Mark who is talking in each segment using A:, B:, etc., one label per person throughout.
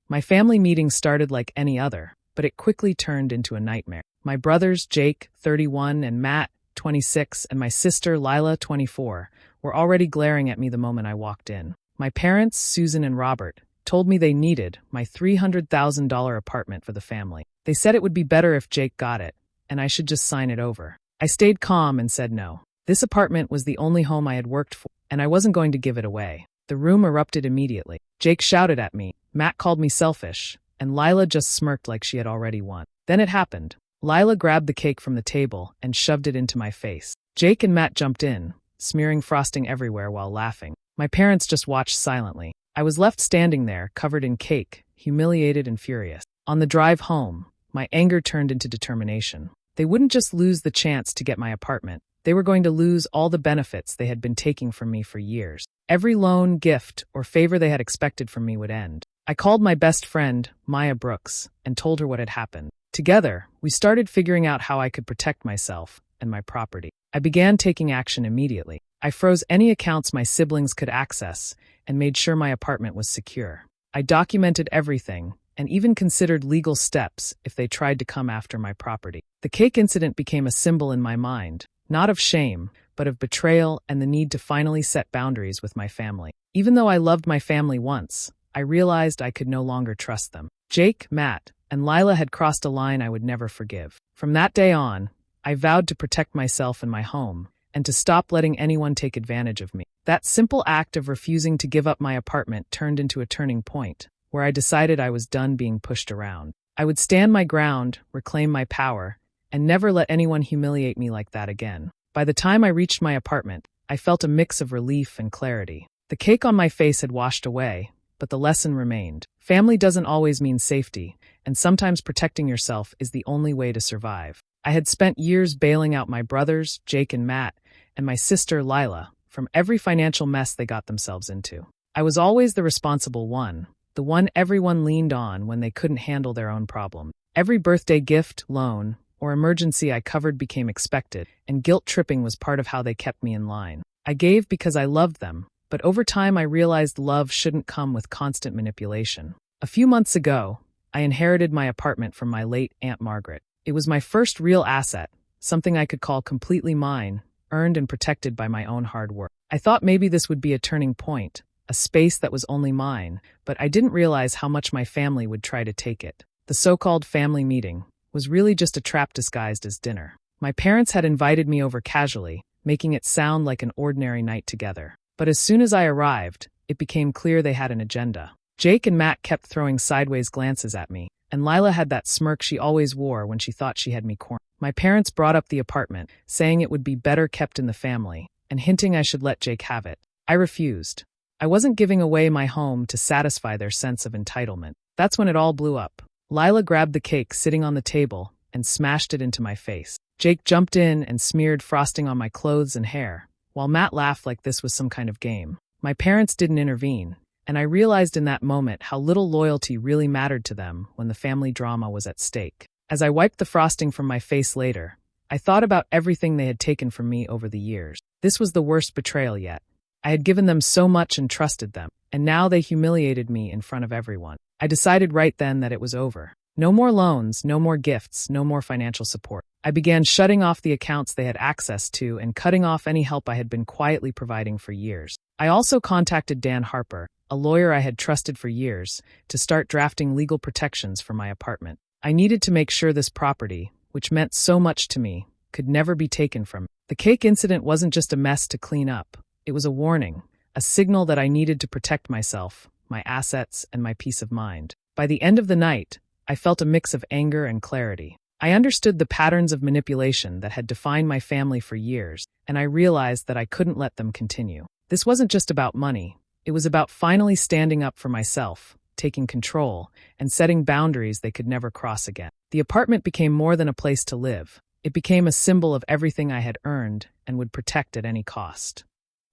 A: My family meeting started like any other, but it quickly turned into a nightmare. My brothers, Jake, 31, and Matt, 26, and my sister, Lila, 24, were already glaring at me the moment I walked in. My parents, Susan and Robert, told me they needed my $300,000 apartment for the family. They said it would be better if Jake got it, and I should just sign it over. I stayed calm and said no. This apartment was the only home I had worked for, and I wasn't going to give it away. The room erupted immediately. Jake shouted at me, Matt called me selfish, and Lila just smirked like she had already won. Then it happened. Lila grabbed the cake from the table and shoved it into my face. Jake and Matt jumped in, smearing frosting everywhere while laughing. My parents just watched silently. I was left standing there, covered in cake, humiliated and furious. On the drive home, my anger turned into determination. They wouldn't just lose the chance to get my apartment. They were going to lose all the benefits they had been taking from me for years. Every loan, gift, or favor they had expected from me would end. I called my best friend, Maya Brooks, and told her what had happened. Together, we started figuring out how I could protect myself and my property. I began taking action immediately. I froze any accounts my siblings could access and made sure my apartment was secure. I documented everything and even considered legal steps if they tried to come after my property. The cake incident became a symbol in my mind, not of shame, but of betrayal and the need to finally set boundaries with my family. Even though I loved my family once, I realized I could no longer trust them. Jake, Matt, and Lila had crossed a line I would never forgive. From that day on, I vowed to protect myself and my home, and to stop letting anyone take advantage of me. That simple act of refusing to give up my apartment turned into a turning point, where I decided I was done being pushed around. I would stand my ground, reclaim my power, and never let anyone humiliate me like that again. By the time I reached my apartment, I felt a mix of relief and clarity. The cake on my face had washed away, but the lesson remained. Family doesn't always mean safety, and sometimes protecting yourself is the only way to survive. I had spent years bailing out my brothers, Jake and Matt, and my sister, Lila, from every financial mess they got themselves into. I was always the responsible one, the one everyone leaned on when they couldn't handle their own problem. Every birthday gift, loan, or emergency I covered became expected, and guilt-tripping was part of how they kept me in line. I gave because I loved them, but over time I realized love shouldn't come with constant manipulation. A few months ago, I inherited my apartment from my late Aunt Margaret. It was my first real asset, something I could call completely mine, earned and protected by my own hard work. I thought maybe this would be a turning point, a space that was only mine, but I didn't realize how much my family would try to take it. The so-called family meeting was really just a trap disguised as dinner. My parents had invited me over casually, making it sound like an ordinary night together. But as soon as I arrived, it became clear they had an agenda. Jake and Matt kept throwing sideways glances at me, and Lila had that smirk she always wore when she thought she had me cornered. My parents brought up the apartment, saying it would be better kept in the family, and hinting I should let Jake have it. I refused. I wasn't giving away my home to satisfy their sense of entitlement. That's when it all blew up. Lila grabbed the cake sitting on the table and smashed it into my face. Jake jumped in and smeared frosting on my clothes and hair, while Matt laughed like this was some kind of game. My parents didn't intervene, and I realized in that moment how little loyalty really mattered to them when the family drama was at stake. As I wiped the frosting from my face later, I thought about everything they had taken from me over the years. This was the worst betrayal yet. I had given them so much and trusted them, and now they humiliated me in front of everyone. I decided right then that it was over. No more loans, no more gifts, no more financial support. I began shutting off the accounts they had access to and cutting off any help I had been quietly providing for years. I also contacted Dan Harper, a lawyer I had trusted for years, to start drafting legal protections for my apartment. I needed to make sure this property, which meant so much to me, could never be taken from me. The cake incident wasn't just a mess to clean up. It was a warning, a signal that I needed to protect myself, my assets, and my peace of mind. By the end of the night, I felt a mix of anger and clarity. I understood the patterns of manipulation that had defined my family for years, and I realized that I couldn't let them continue. This wasn't just about money. It was about finally standing up for myself, taking control, and setting boundaries they could never cross again. The apartment became more than a place to live. It became a symbol of everything I had earned and would protect at any cost.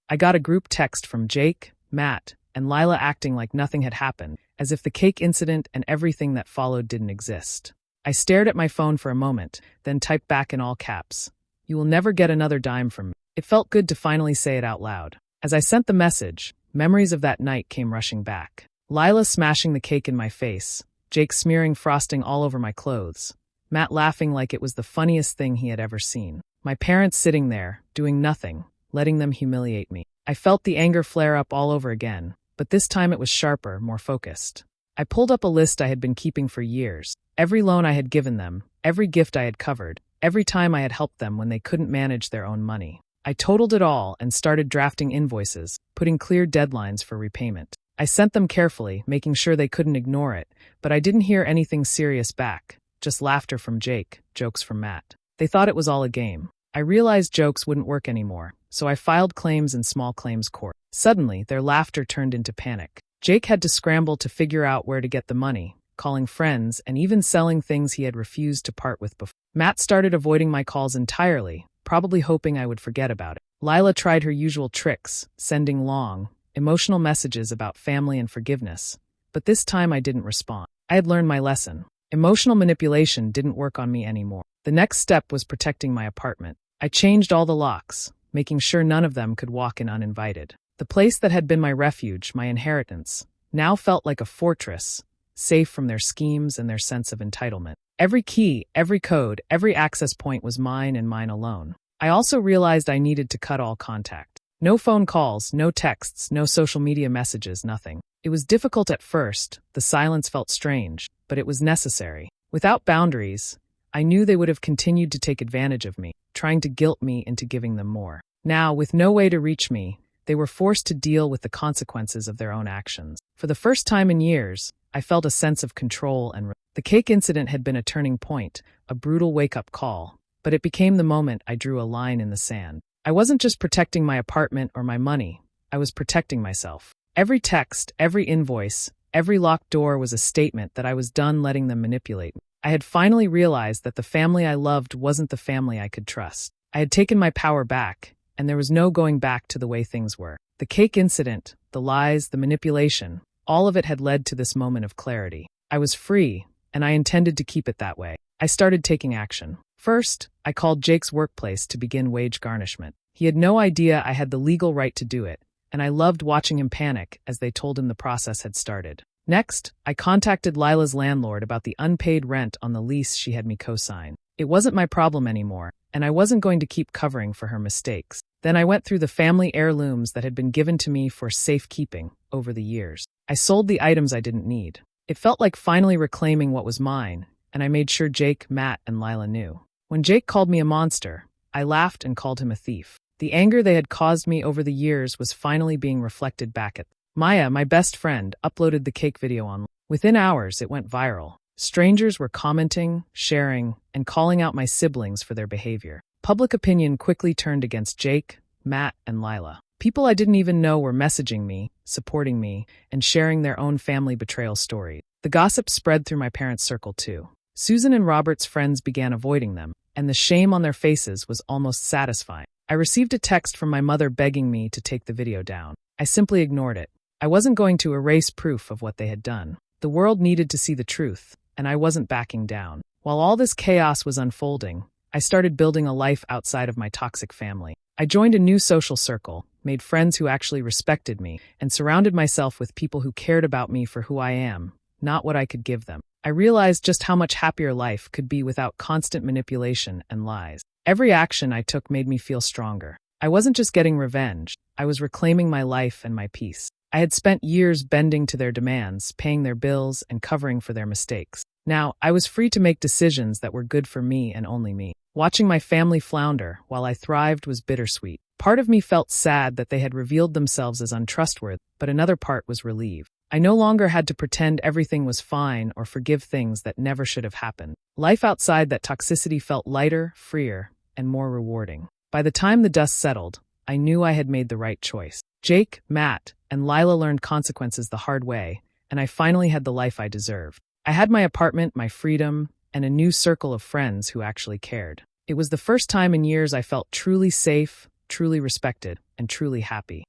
A: I got a group text from Jake, Matt, and Lila acting like nothing had happened, as if the cake incident and everything that followed didn't exist. I stared at my phone for a moment, then typed back in all caps, "You will never get another dime from me." It felt good to finally say it out loud. As I sent the message, memories of that night came rushing back. Lila smashing the cake in my face, Jake smearing frosting all over my clothes, Matt laughing like it was the funniest thing he had ever seen. My parents sitting there, doing nothing, letting them humiliate me. I felt the anger flare up all over again, but this time it was sharper, more focused. I pulled up a list I had been keeping for years. Every loan I had given them, every gift I had covered, every time I had helped them when they couldn't manage their own money. I totaled it all and started drafting invoices, putting clear deadlines for repayment. I sent them carefully, making sure they couldn't ignore it, but I didn't hear anything serious back, just laughter from Jake, jokes from Matt. They thought it was all a game. I realized jokes wouldn't work anymore, so I filed claims in small claims court. Suddenly, their laughter turned into panic. Jake had to scramble to figure out where to get the money, calling friends and even selling things he had refused to part with before. Matt started avoiding my calls entirely, probably hoping I would forget about it. Lila tried her usual tricks, sending long, emotional messages about family and forgiveness, but this time I didn't respond. I had learned my lesson. Emotional manipulation didn't work on me anymore. The next step was protecting my apartment. I changed all the locks, making sure none of them could walk in uninvited. The place that had been my refuge, my inheritance, now felt like a fortress, safe from their schemes and their sense of entitlement. Every key, every code, every access point was mine and mine alone. I also realized I needed to cut all contact. No phone calls, no texts, no social media messages, nothing. It was difficult at first, the silence felt strange, but it was necessary. Without boundaries, I knew they would have continued to take advantage of me, trying to guilt me into giving them more. Now, with no way to reach me, they were forced to deal with the consequences of their own actions. For the first time in years, I felt a sense of control and the cake incident had been a turning point, a brutal wake-up call, but it became the moment I drew a line in the sand. I wasn't just protecting my apartment or my money, I was protecting myself. Every text, every invoice, every locked door was a statement that I was done letting them manipulate me. I had finally realized that the family I loved wasn't the family I could trust. I had taken my power back, and there was no going back to the way things were. The cake incident, the lies, the manipulation, all of it had led to this moment of clarity. I was free, and I intended to keep it that way. I started taking action. First, I called Jake's workplace to begin wage garnishment. He had no idea I had the legal right to do it, and I loved watching him panic as they told him the process had started. Next, I contacted Lila's landlord about the unpaid rent on the lease she had me co-sign. It wasn't my problem anymore, and I wasn't going to keep covering for her mistakes. Then I went through the family heirlooms that had been given to me for safekeeping over the years. I sold the items I didn't need. It felt like finally reclaiming what was mine, and I made sure Jake, Matt, and Lila knew. When Jake called me a monster, I laughed and called him a thief. The anger they had caused me over the years was finally being reflected back at them. Maya, my best friend, uploaded the cake video online. Within hours, it went viral. Strangers were commenting, sharing, and calling out my siblings for their behavior. Public opinion quickly turned against Jake, Matt, and Lila. People I didn't even know were messaging me, supporting me, and sharing their own family betrayal stories. The gossip spread through my parents' circle too. Susan and Robert's friends began avoiding them, and the shame on their faces was almost satisfying. I received a text from my mother begging me to take the video down. I simply ignored it. I wasn't going to erase proof of what they had done. The world needed to see the truth, and I wasn't backing down. While all this chaos was unfolding, I started building a life outside of my toxic family. I joined a new social circle, made friends who actually respected me, and surrounded myself with people who cared about me for who I am, not what I could give them. I realized just how much happier life could be without constant manipulation and lies. Every action I took made me feel stronger. I wasn't just getting revenge, I was reclaiming my life and my peace. I had spent years bending to their demands, paying their bills, and covering for their mistakes. Now, I was free to make decisions that were good for me and only me. Watching my family flounder while I thrived was bittersweet. Part of me felt sad that they had revealed themselves as untrustworthy, but another part was relieved. I no longer had to pretend everything was fine or forgive things that never should have happened. Life outside that toxicity felt lighter, freer, and more rewarding. By the time the dust settled, I knew I had made the right choice. Jake, Matt, and Lila learned consequences the hard way, and I finally had the life I deserved. I had my apartment, my freedom, and a new circle of friends who actually cared. It was the first time in years I felt truly safe, truly respected, and truly happy.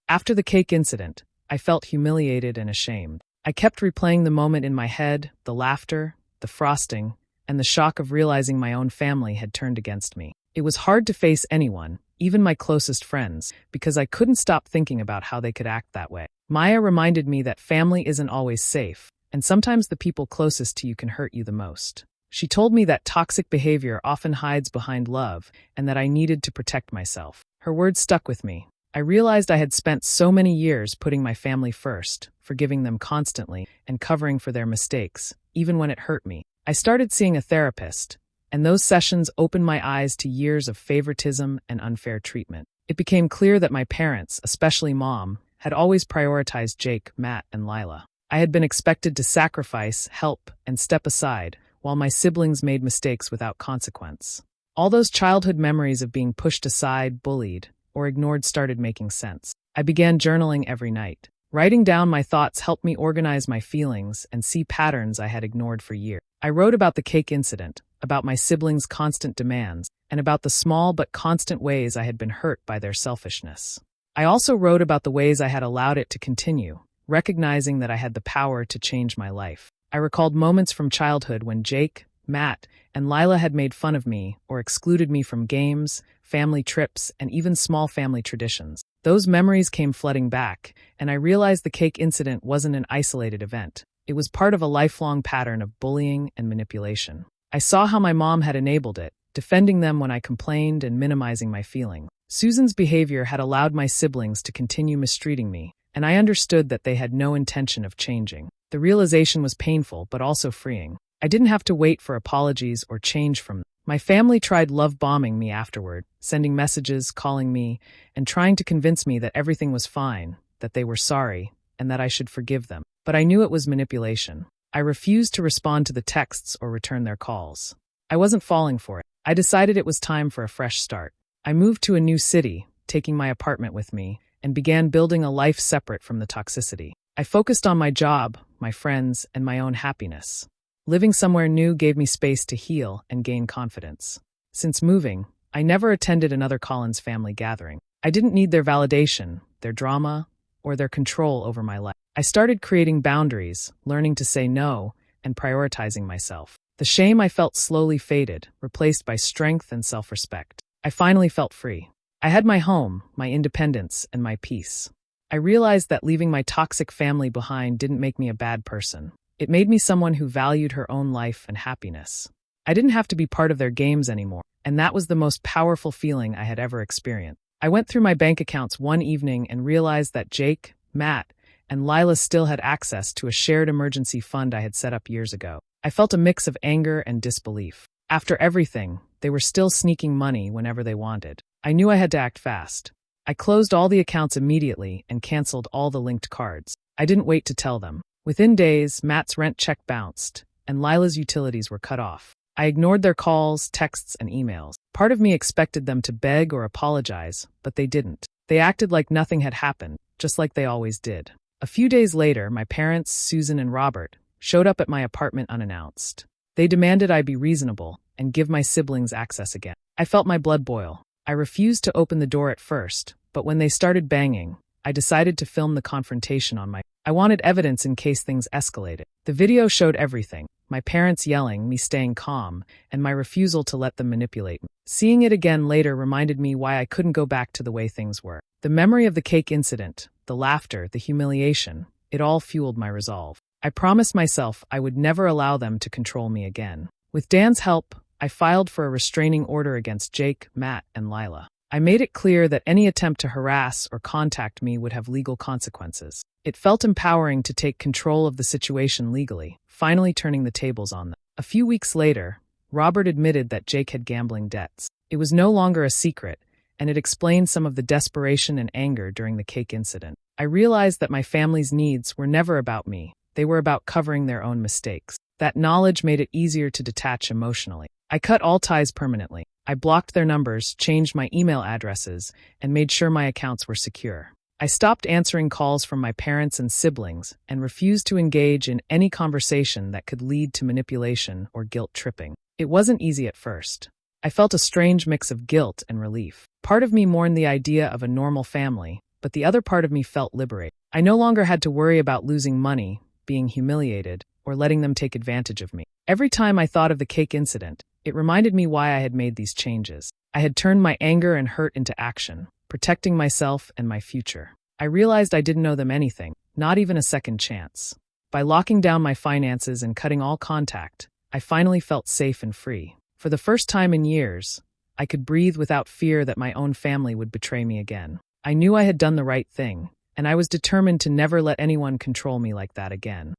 A: After the cake incident, I felt humiliated and ashamed. I kept replaying the moment in my head, the laughter, the frosting, and the shock of realizing my own family had turned against me. It was hard to face anyone, even my closest friends, because I couldn't stop thinking about how they could act that way. Maya reminded me that family isn't always safe, and sometimes the people closest to you can hurt you the most. She told me that toxic behavior often hides behind love and that I needed to protect myself. Her words stuck with me. I realized I had spent so many years putting my family first, forgiving them constantly, and covering for their mistakes, even when it hurt me. I started seeing a therapist, and those sessions opened my eyes to years of favoritism and unfair treatment. It became clear that my parents, especially Mom, had always prioritized Jake, Matt, and Lila. I had been expected to sacrifice, help, and step aside, while my siblings made mistakes without consequence. All those childhood memories of being pushed aside, bullied, or ignored started making sense. I began journaling every night. Writing down my thoughts helped me organize my feelings and see patterns I had ignored for years. I wrote about the cake incident, about my siblings' constant demands, and about the small but constant ways I had been hurt by their selfishness. I also wrote about the ways I had allowed it to continue, recognizing that I had the power to change my life. I recalled moments from childhood when Jake, Matt, and Lila had made fun of me or excluded me from games, family trips, and even small family traditions. Those memories came flooding back, and I realized the cake incident wasn't an isolated event. It was part of a lifelong pattern of bullying and manipulation. I saw how my mom had enabled it, defending them when I complained and minimizing my feelings. Susan's behavior had allowed my siblings to continue mistreating me, and I understood that they had no intention of changing. The realization was painful but also freeing. I didn't have to wait for apologies or change from them. My family tried love bombing me afterward, sending messages, calling me, and trying to convince me that everything was fine, that they were sorry, and that I should forgive them. But I knew it was manipulation. I refused to respond to the texts or return their calls. I wasn't falling for it. I decided it was time for a fresh start. I moved to a new city, taking my apartment with me, and began building a life separate from the toxicity. I focused on my job, my friends, and my own happiness. Living somewhere new gave me space to heal and gain confidence. Since moving, I never attended another Collins family gathering. I didn't need their validation, their drama, or their control over my life. I started creating boundaries, learning to say no, and prioritizing myself. The shame I felt slowly faded, replaced by strength and self-respect. I finally felt free. I had my home, my independence, and my peace. I realized that leaving my toxic family behind didn't make me a bad person. It made me someone who valued her own life and happiness. I didn't have to be part of their games anymore, and that was the most powerful feeling I had ever experienced. I went through my bank accounts one evening and realized that Jake, Matt, and Lila still had access to a shared emergency fund I had set up years ago. I felt a mix of anger and disbelief. After everything, they were still sneaking money whenever they wanted. I knew I had to act fast. I closed all the accounts immediately and canceled all the linked cards. I didn't wait to tell them. Within days, Matt's rent check bounced, and Lila's utilities were cut off. I ignored their calls, texts, and emails. Part of me expected them to beg or apologize, but they didn't. They acted like nothing had happened, just like they always did. A few days later, my parents, Susan and Robert, showed up at my apartment unannounced. They demanded I be reasonable and give my siblings access again. I felt my blood boil. I refused to open the door at first, but when they started banging, I decided to film the confrontation on my... I wanted evidence in case things escalated. The video showed everything. My parents yelling, me staying calm, and my refusal to let them manipulate me. Seeing it again later reminded me why I couldn't go back to the way things were. The memory of the cake incident, the laughter, the humiliation, it all fueled my resolve. I promised myself I would never allow them to control me again. With Dan's help, I filed for a restraining order against Jake, Matt, and Lila. I made it clear that any attempt to harass or contact me would have legal consequences. It felt empowering to take control of the situation legally, finally turning the tables on them. A few weeks later, Robert admitted that Jake had gambling debts. It was no longer a secret, and it explained some of the desperation and anger during the cake incident. I realized that my family's needs were never about me. They were about covering their own mistakes. That knowledge made it easier to detach emotionally. I cut all ties permanently. I blocked their numbers, changed my email addresses, and made sure my accounts were secure. I stopped answering calls from my parents and siblings and refused to engage in any conversation that could lead to manipulation or guilt tripping. It wasn't easy at first. I felt a strange mix of guilt and relief. Part of me mourned the idea of a normal family, but the other part of me felt liberated. I no longer had to worry about losing money, being humiliated, or letting them take advantage of me. Every time I thought of the cake incident, it reminded me why I had made these changes. I had turned my anger and hurt into action, protecting myself and my future. I realized I didn't owe them anything, Not even a second chance. By locking down my finances and cutting all contact, I finally felt safe and free. For the first time in years, I could breathe without fear that my own family would betray me again. I knew I had done the right thing, and I was determined to never let anyone control me like that again.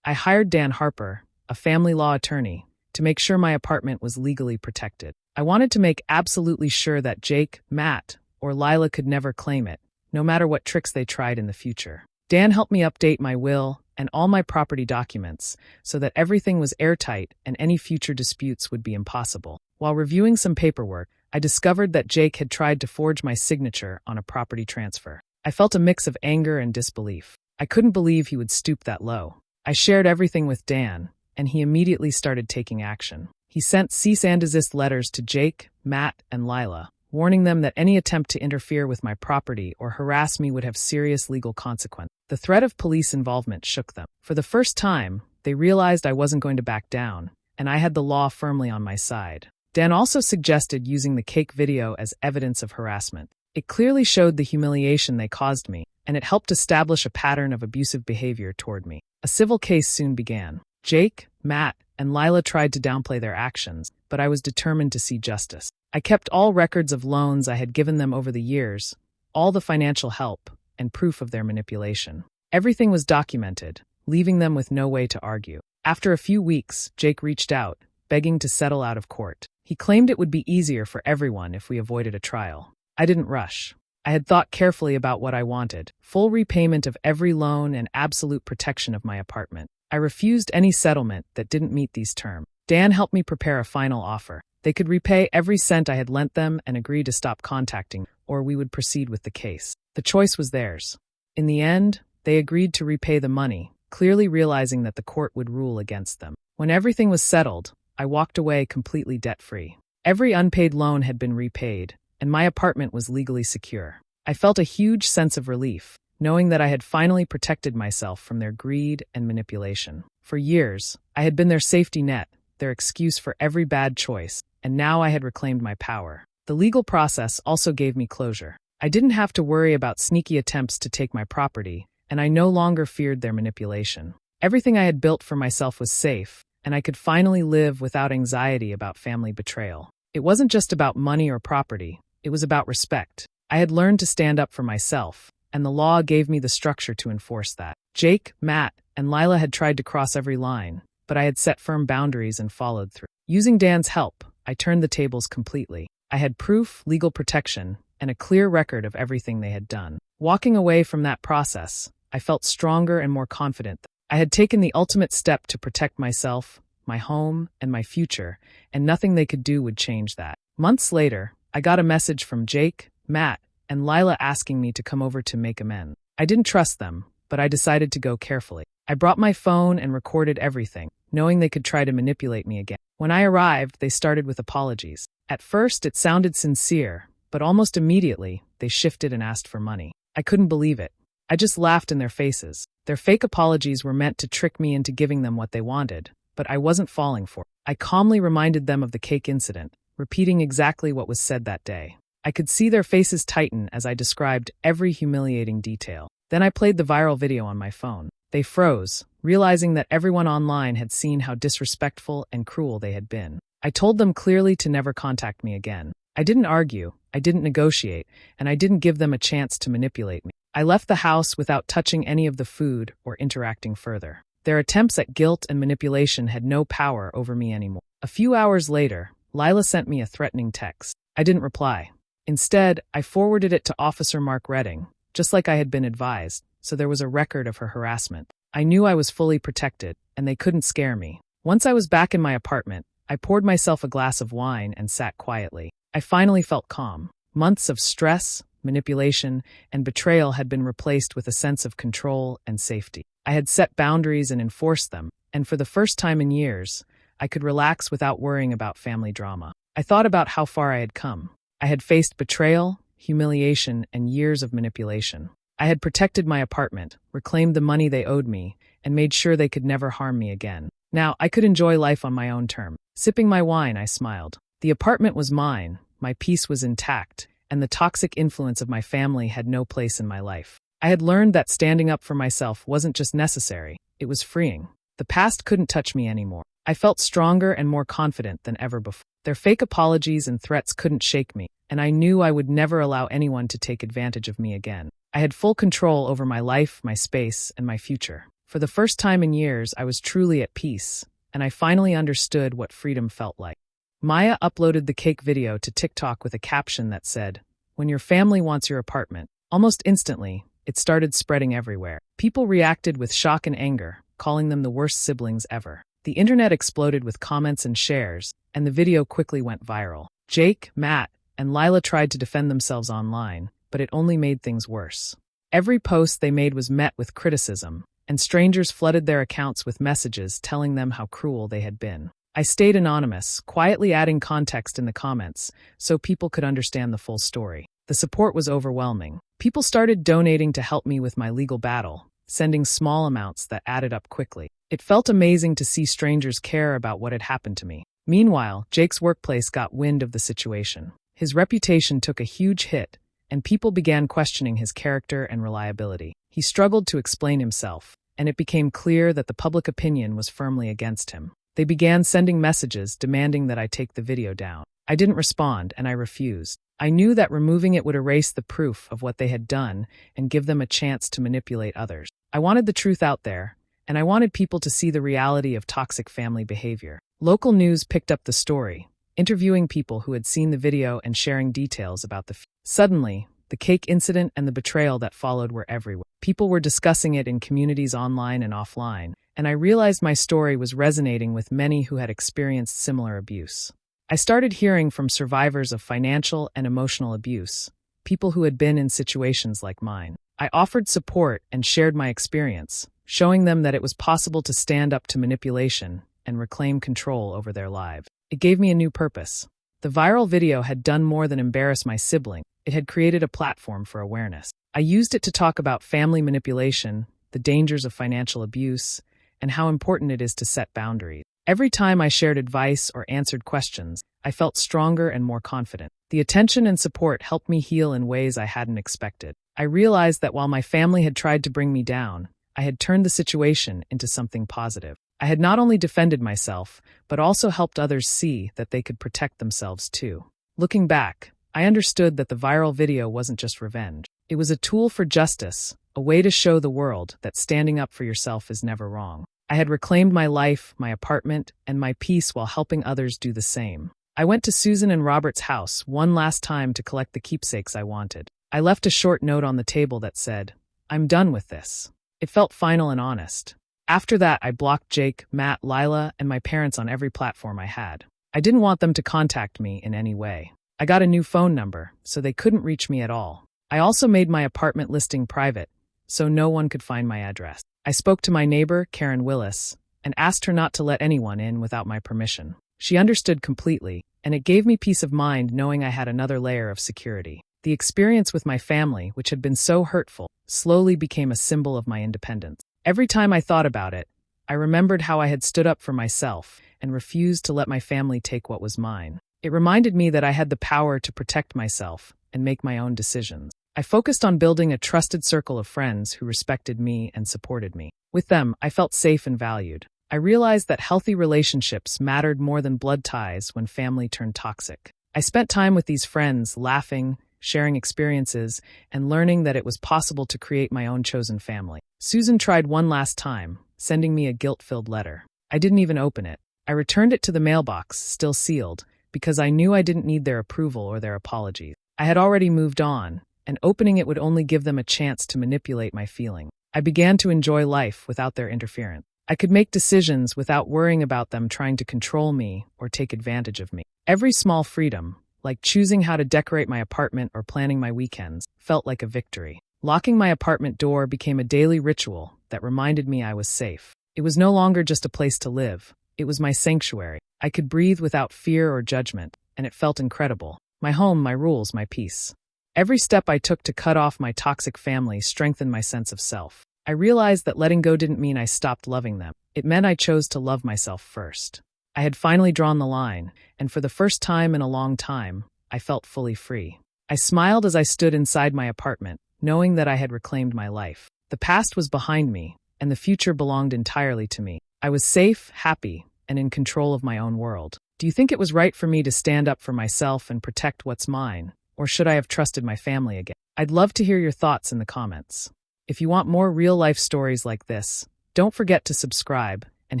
A: I hired Dan Harper, a family law attorney, to make sure my apartment was legally protected. I wanted to make absolutely sure that Jake, Matt, or Lila could never claim it, no matter what tricks they tried in the future. Dan helped me update my will and all my property documents so that everything was airtight and any future disputes would be impossible. While reviewing some paperwork, I discovered that Jake had tried to forge my signature on a property transfer. I felt a mix of anger and disbelief. I couldn't believe he would stoop that low. I shared everything with Dan, and he immediately started taking action. He sent cease and desist letters to Jake, Matt, and Lila, warning them that any attempt to interfere with my property or harass me would have serious legal consequences. The threat of police involvement shook them. For the first time, they realized I wasn't going to back down, and I had the law firmly on my side. Dan also suggested using the cake video as evidence of harassment. It clearly showed the humiliation they caused me, and it helped establish a pattern of abusive behavior toward me. A civil case soon began. Jake, Matt, and Lila tried to downplay their actions, but I was determined to see justice. I kept all records of loans I had given them over the years, all the financial help, and proof of their manipulation. Everything was documented, leaving them with no way to argue. After a few weeks, Jake reached out, begging to settle out of court. He claimed it would be easier for everyone if we avoided a trial. I didn't rush. I had thought carefully about what I wanted: full repayment of every loan and absolute protection of my apartment. I refused any settlement that didn't meet these terms. Dan helped me prepare a final offer. They could repay every cent I had lent them and agree to stop contacting, or we would proceed with the case. The choice was theirs. In the end, they agreed to repay the money, clearly realizing that the court would rule against them. When everything was settled, I walked away completely debt-free. Every unpaid loan had been repaid, and my apartment was legally secure. I felt a huge sense of relief, knowing that I had finally protected myself from their greed and manipulation. For years, I had been their safety net, their excuse for every bad choice, and now I had reclaimed my power. The legal process also gave me closure. I didn't have to worry about sneaky attempts to take my property, and I no longer feared their manipulation. Everything I had built for myself was safe, and I could finally live without anxiety about family betrayal. It wasn't just about money or property, it was about respect. I had learned to stand up for myself, and the law gave me the structure to enforce that. Jake, Matt, and Lila had tried to cross every line, but I had set firm boundaries and followed through. Using Dan's help, I turned the tables completely. I had proof, legal protection, and a clear record of everything they had done. Walking away from that process, I felt stronger and more confident. I had taken the ultimate step to protect myself, my home, and my future, and nothing they could do would change that. Months later, I got a message from Jake, Matt, and Lila asking me to come over to make amends. I didn't trust them, but I decided to go carefully. I brought my phone and recorded everything, knowing they could try to manipulate me again. When I arrived, they started with apologies. At first, it sounded sincere, but almost immediately, they shifted and asked for money. I couldn't believe it. I just laughed in their faces. Their fake apologies were meant to trick me into giving them what they wanted, but I wasn't falling for it. I calmly reminded them of the cake incident, repeating exactly what was said that day. I could see their faces tighten as I described every humiliating detail. Then I played the viral video on my phone. They froze, realizing that everyone online had seen how disrespectful and cruel they had been. I told them clearly to never contact me again. I didn't argue, I didn't negotiate, and I didn't give them a chance to manipulate me. I left the house without touching any of the food or interacting further. Their attempts at guilt and manipulation had no power over me anymore. A few hours later, Lila sent me a threatening text. I didn't reply. Instead, I forwarded it to Officer Mark Redding, just like I had been advised, so there was a record of her harassment. I knew I was fully protected, and they couldn't scare me. Once I was back in my apartment, I poured myself a glass of wine and sat quietly. I finally felt calm. Months of stress, manipulation, and betrayal had been replaced with a sense of control and safety. I had set boundaries and enforced them, and for the first time in years, I could relax without worrying about family drama. I thought about how far I had come. I had faced betrayal, humiliation, and years of manipulation. I had protected my apartment, reclaimed the money they owed me, and made sure they could never harm me again. Now, I could enjoy life on my own terms. Sipping my wine, I smiled. The apartment was mine, my peace was intact, and the toxic influence of my family had no place in my life. I had learned that standing up for myself wasn't just necessary, it was freeing. The past couldn't touch me anymore. I felt stronger and more confident than ever before. Their fake apologies and threats couldn't shake me, and I knew I would never allow anyone to take advantage of me again. I had full control over my life, my space, and my future. For the first time in years, I was truly at peace, and I finally understood what freedom felt like. Maya uploaded the cake video to TikTok with a caption that said, "When your family wants your apartment." Almost instantly, it started spreading everywhere. People reacted with shock and anger, calling them the worst siblings ever. The internet exploded with comments and shares, and the video quickly went viral. Jake, Matt, and Lila tried to defend themselves online, but it only made things worse. Every post they made was met with criticism, and strangers flooded their accounts with messages telling them how cruel they had been. I stayed anonymous, quietly adding context in the comments so people could understand the full story. The support was overwhelming. People started donating to help me with my legal battle, sending small amounts that added up quickly. It felt amazing to see strangers care about what had happened to me. Meanwhile, Jake's workplace got wind of the situation. His reputation took a huge hit, and people began questioning his character and reliability. He struggled to explain himself, and it became clear that the public opinion was firmly against him. They began sending messages demanding that I take the video down. I didn't respond, and I refused. I knew that removing it would erase the proof of what they had done and give them a chance to manipulate others. I wanted the truth out there, and I wanted people to see the reality of toxic family behavior. Local news picked up the story, interviewing people who had seen the video and sharing details about the Suddenly, the cake incident and the betrayal that followed were everywhere. People were discussing it in communities online and offline, and I realized my story was resonating with many who had experienced similar abuse. I started hearing from survivors of financial and emotional abuse, people who had been in situations like mine. I offered support and shared my experience, showing them that it was possible to stand up to manipulation and reclaim control over their lives. It gave me a new purpose. The viral video had done more than embarrass my sibling. It had created a platform for awareness. I used it to talk about family manipulation, the dangers of financial abuse, and how important it is to set boundaries. Every time I shared advice or answered questions, I felt stronger and more confident. The attention and support helped me heal in ways I hadn't expected. I realized that while my family had tried to bring me down, I had turned the situation into something positive. I had not only defended myself, but also helped others see that they could protect themselves too. Looking back, I understood that the viral video wasn't just revenge. It was a tool for justice, a way to show the world that standing up for yourself is never wrong. I had reclaimed my life, my apartment, and my peace while helping others do the same. I went to Susan and Robert's house one last time to collect the keepsakes I wanted. I left a short note on the table that said, "I'm done with this." It felt final and honest. After that, I blocked Jake, Matt, Lila, and my parents on every platform I had. I didn't want them to contact me in any way. I got a new phone number, so they couldn't reach me at all. I also made my apartment listing private, so no one could find my address. I spoke to my neighbor, Karen Willis, and asked her not to let anyone in without my permission. She understood completely, and it gave me peace of mind knowing I had another layer of security. The experience with my family, which had been so hurtful, slowly became a symbol of my independence. Every time I thought about it, I remembered how I had stood up for myself and refused to let my family take what was mine. It reminded me that I had the power to protect myself and make my own decisions. I focused on building a trusted circle of friends who respected me and supported me. With them, I felt safe and valued. I realized that healthy relationships mattered more than blood ties when family turned toxic. I spent time with these friends, laughing, sharing experiences, and learning that it was possible to create my own chosen family. Susan tried one last time, sending me a guilt-filled letter. I didn't even open it. I returned it to the mailbox, still sealed, because I knew I didn't need their approval or their apologies. I had already moved on, and opening it would only give them a chance to manipulate my feeling. I began to enjoy life without their interference. I could make decisions without worrying about them trying to control me or take advantage of me. Every small freedom, like choosing how to decorate my apartment or planning my weekends, felt like a victory. Locking my apartment door became a daily ritual that reminded me I was safe. It was no longer just a place to live. It was my sanctuary. I could breathe without fear or judgment, and it felt incredible. My home, my rules, my peace. Every step I took to cut off my toxic family strengthened my sense of self. I realized that letting go didn't mean I stopped loving them. It meant I chose to love myself first. I had finally drawn the line, and for the first time in a long time, I felt fully free. I smiled as I stood inside my apartment, knowing that I had reclaimed my life. The past was behind me, and the future belonged entirely to me. I was safe, happy, and in control of my own world. Do you think it was right for me to stand up for myself and protect what's mine? Or should I have trusted my family again? I'd love to hear your thoughts in the comments. If you want more real-life stories like this, don't forget to subscribe and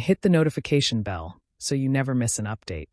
A: hit the notification bell so you never miss an update.